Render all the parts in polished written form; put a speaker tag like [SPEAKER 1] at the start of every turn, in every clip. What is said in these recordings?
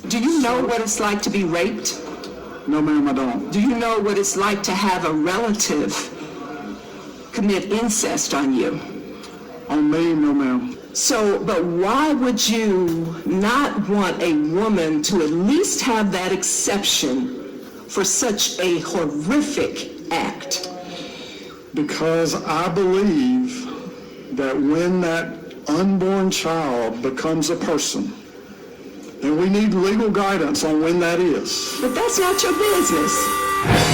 [SPEAKER 1] Do you know what it's like to be raped?
[SPEAKER 2] No, ma'am, I don't.
[SPEAKER 1] Do you know what it's like to have a relative commit incest on you?
[SPEAKER 2] On me, no, ma'am.
[SPEAKER 1] So, but why would you not want a woman to at least have that exception for such a horrific act?
[SPEAKER 2] Because I believe that when that unborn child becomes a person, and we need legal guidance on when that is.
[SPEAKER 1] But that's not your business.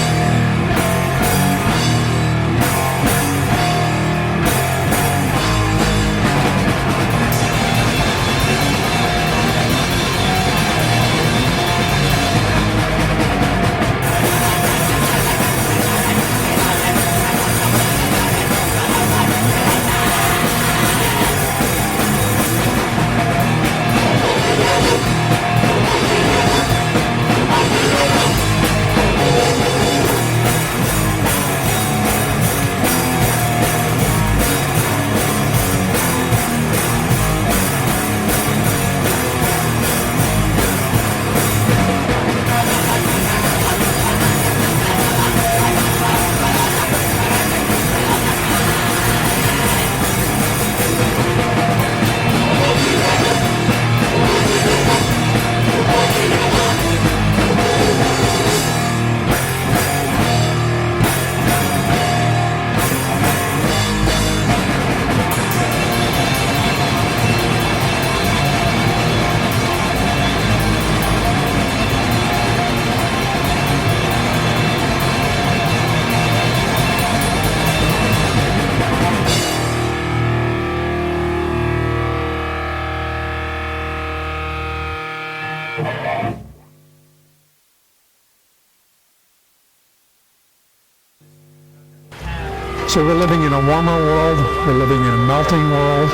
[SPEAKER 3] So we're living in a warmer world, we're living in a melting world,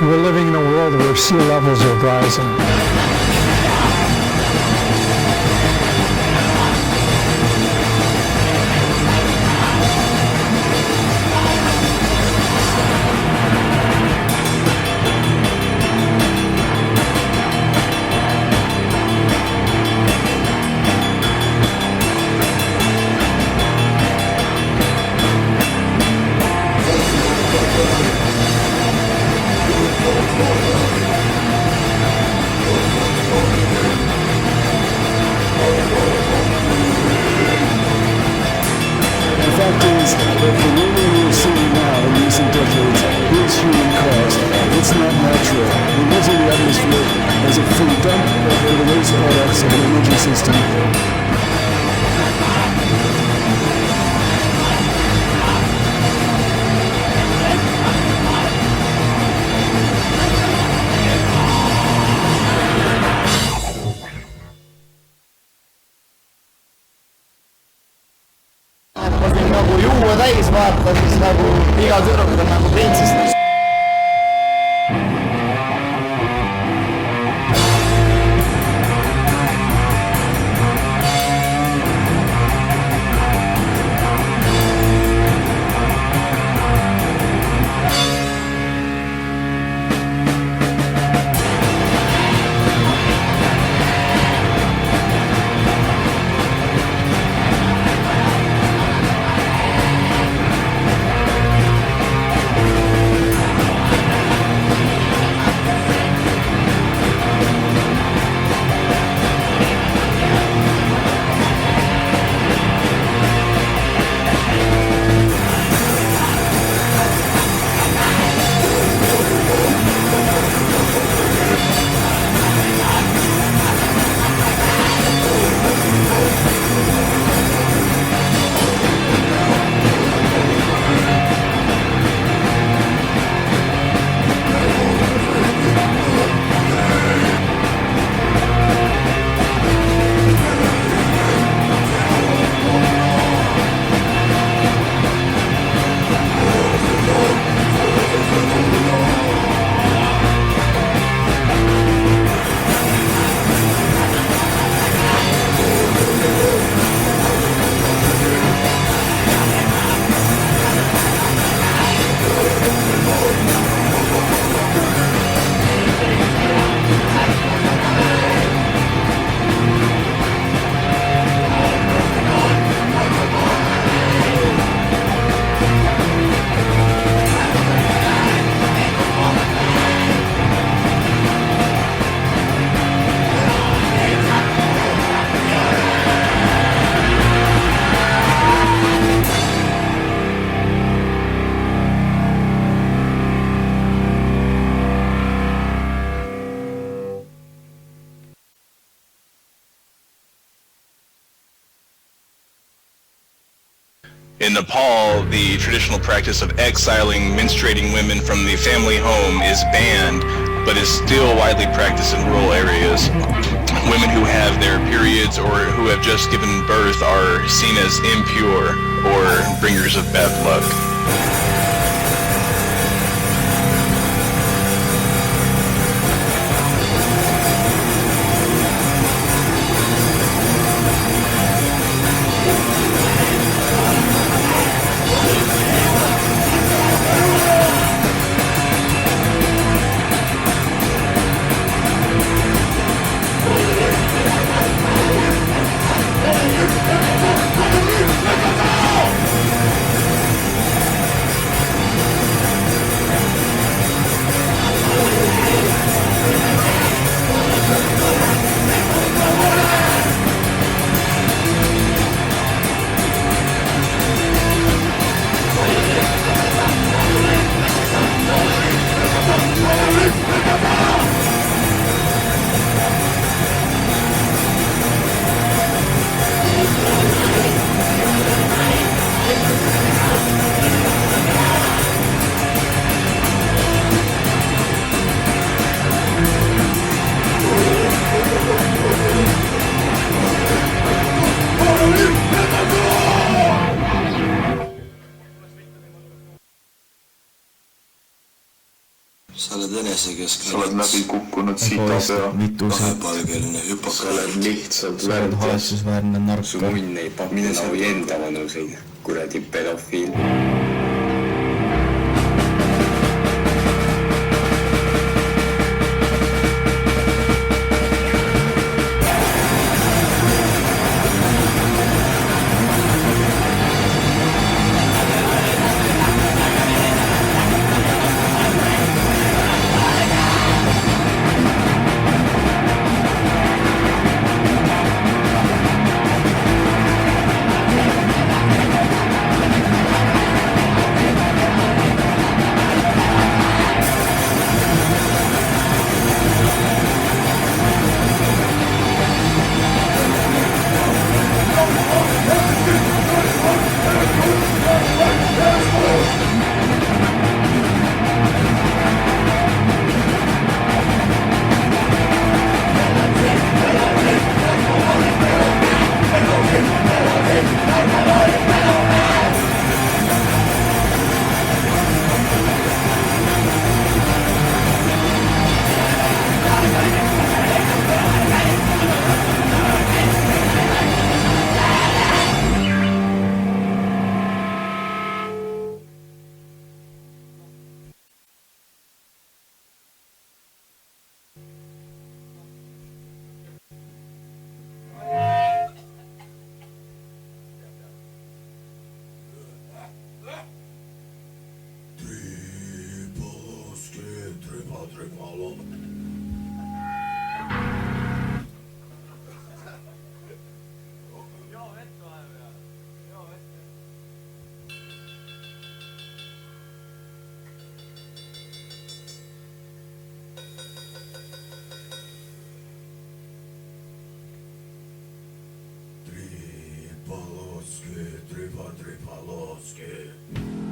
[SPEAKER 3] we're living in a world where sea levels are rising.
[SPEAKER 4] nagu juua täis vaata, siis nagu iga tüdruk on nagu printsess.
[SPEAKER 5] In Nepal, the traditional practice of exiling menstruating women from the family home is banned, but is still widely practiced in rural areas. Women who have their periods or who have just given birth are seen as impure or bringers of bad luck.
[SPEAKER 6] sa oled enesekeskne
[SPEAKER 7] sa oled läbi kukkunud sitapea,
[SPEAKER 6] kahepalgeline
[SPEAKER 7] sa
[SPEAKER 6] hüpokraatia.
[SPEAKER 7] oled lihtsalt
[SPEAKER 4] sa oled
[SPEAKER 7] värdjas,
[SPEAKER 4] haletsusväärne
[SPEAKER 7] su
[SPEAKER 4] narkar.
[SPEAKER 7] munn ei paku nagu enda vanuseid, kuradi pedofiil.
[SPEAKER 8] Три полоски.